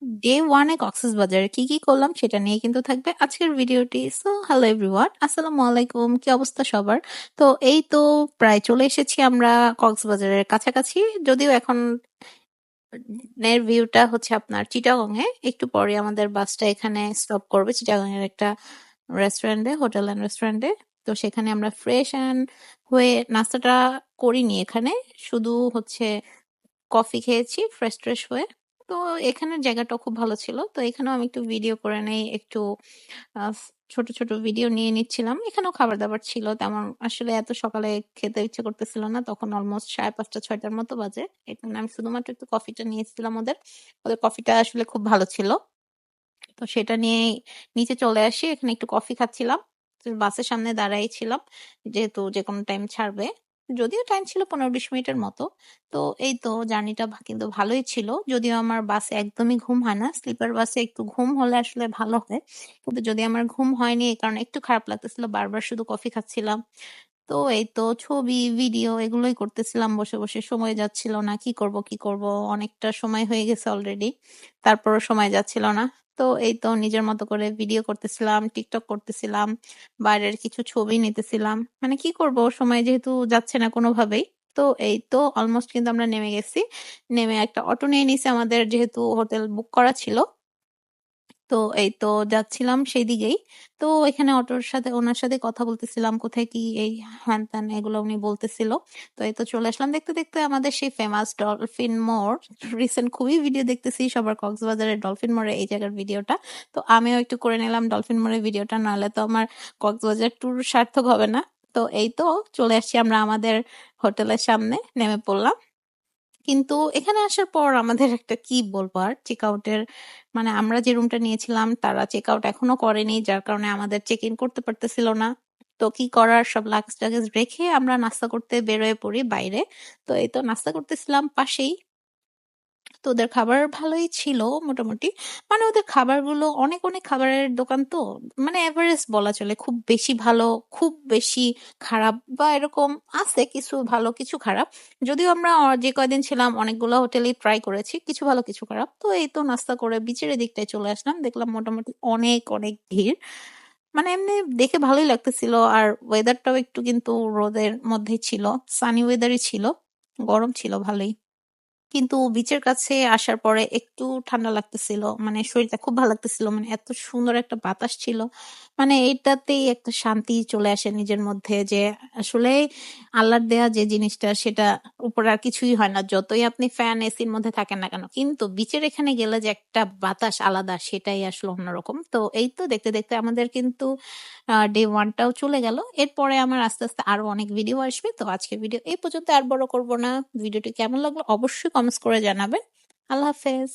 Day 1 এ কক্সবাজারে কি, কি করলাম সেটা নিয়ে কিন্তু থাকবে আজকের ভিডিওটি। সো হ্যালো এভরিওয়ান, আসসালামু আলাইকুম। কি অবস্থা সবার? তো এই তো প্রায় চলে এসেছি আমরা কক্সবাজারের কাছাকাছি। যদিও এখন এর ভিউটা হচ্ছে আপনার চিটাগং এ। একটু পরে আমাদের বাসটা এখানে স্টপ করবে চিটাগং এর একটা রেস্টুরেন্টে, হোটেল এন্ড রেস্টুরেন্টে। তো সেখানে আমরা ফ্রেশ অ্যান্ড হয়ে নাস্তাটা করিনি এখানে। শুধু হচ্ছে কফি খেয়েছি ফ্রেশ ট্রেশ হয়ে। তো এখানের জায়গাটাও খুব ভালো ছিল। তো এখানেও আমি একটু ভিডিও করে নেই, একটু আহ, ছোট ছোট ভিডিও নিয়ে নিচ্ছিলাম। এখানেও খাবার দাবার ছিল তেমন, আসলে এত সকালে খেতে ইচ্ছে করতেছিল না, তখন অলমোস্ট 5:30-6টার মতো বাজে। এখানে আমি শুধুমাত্র একটু কফিটা নিয়েছিলাম ওদের। ওদের কফিটা আসলে খুব ভালো ছিল। তো সেটা নিয়েই নিচে চলে আসি, এখানে একটু কফি খাচ্ছিলাম। তো বাসের সামনে দাঁড়াই ছিলাম, যেহেতু যে কোনো টাইম ছাড়বে। যদিও টাইম ছিল 15-20 মিনিটের মতো। তো এই তো জার্নিটা কিন্তু ভালোই ছিল। যদিও আমার বাসে একদমই ঘুম হয় না, স্লিপার বাসে একটু ঘুম হলে আসলে ভালো হয়। কিন্তু যদি আমার ঘুম হয়নি, এই কারণে একটু খারাপ লাগতেছিল, বারবার শুধু কফি খাচ্ছিলাম। তো এই তো ছবি ভিডিও এগুলোই করতেছিলাম বসে বসে, সময় যাচ্ছিল না। কি করব কি করব, অনেকটা সময় হয়ে গেছে অলরেডি, তারপরও সময় যাচ্ছিল না। তো এই তো নিজের মতো করে ভিডিও করতেছিলাম, টিকটক করতেছিলাম, বাইরের কিছু ছবি নিতেছিলাম। মানে কি করব, সময় যেহেতু যাচ্ছে না কোনোভাবেই। তো এই তো অলমোস্ট কিন্তু আমরা নেমে গেছি। নেমে একটা অটো নিয়ে নিছি, আমাদের যেহেতু হোটেল বুক করা ছিল। তো এই তো যাচ্ছিলাম সেই দিকেই। তো এখানে অটোর সাথে ওনার সাথে কথা বলতেছিলাম, কোথায় কি এই হ্যান ত্যান এগুলো উনি বলতেছিল। তো এই তো চলে আসলাম, দেখতে দেখতে আমাদের সেই ফেমাস ডলফিন মোড়। রিসেন্ট খুবই ভিডিও দেখতেছি সবার কক্সবাজারের ডলফিন মোড়ে, এই জায়গার ভিডিওটা। তো আমিও একটু করে নিলাম ডলফিন মোড়ের ভিডিওটা, নাহলে তো আমার কক্সবাজার ট্যুর সার্থক হবে না। তো এই তো চলে আসছি আমরা আমাদের হোটেলের সামনে, নেমে পড়লাম। কিন্তু এখানে আসার পর আমাদের একটা কি বলবো আর, চেক আউটের মানে আমরা যে রুমটা নিয়েছিলাম তারা চেক আউট এখনো করেনি, যার কারণে আমাদের চেক ইন করতে পারতেছিল না। তো কি করার, সব লাগেজ টাগেজ রেখে আমরা নাস্তা করতে বেরোয় পড়ি বাইরে। তো এই তো নাস্তা করতেছিলাম পাশেই। তো ওদের খাবার ভালোই ছিল মোটামুটি। মানে ওদের খাবারগুলো অনেক অনেক খাবারের দোকান তো, মানে এভারেজ বলা চলে। খুব বেশি ভালো, খুব বেশি খারাপ বা এরকম আছে, কিছু ভালো কিছু খারাপ। যদিও আমরা যে কয়দিন ছিলাম অনেকগুলো হোটেলই ট্রাই করেছি, কিছু ভালো কিছু খারাপ। তো এই তো নাস্তা করে বিচের দিকটায় চলে আসলাম, দেখলাম মোটামুটি অনেক অনেক ভিড়। মানে এমনি দেখে ভালোই লাগতেছিল। আর ওয়েদারটাও একটু কিন্তু রোদের মধ্যেই ছিল, সানি ওয়েদারই ছিল, গরম ছিল ভালোই। কিন্তু বিচের কাছে আসার পরে একটু ঠান্ডা লাগতেছিল, মানে শরীরটা খুব ভালো লাগতেছিল, মানে এত সুন্দর একটা বাতাস ছিল। মানে এটাতেই একটা শান্তি চলে আসে নিজের মধ্যে, যে আসলে আল্লাহর দেয়া যে জিনিসটা সেটা উপরে আর কিছুই হয় না, যতই আপনি ফ্যান এসির মধ্যে থাকেন না কেন। কিন্তু বিচের এখানে গেলে যে একটা বাতাস আলাদা, সেটাই আসলে অন্যরকম। তো এই তো দেখতে দেখতে আমাদের কিন্তু ডে 1টাও চলে গেল। এরপরে আমার আস্তে আস্তে আরো অনেক ভিডিও আসবে। তো আজকের ভিডিও এই পর্যন্ত, আর বড় করব না। ভিডিওটি কেমন লাগলো অবশ্যই কমেন্টস করে জানাবেন। আল্লাহ হাফেজ।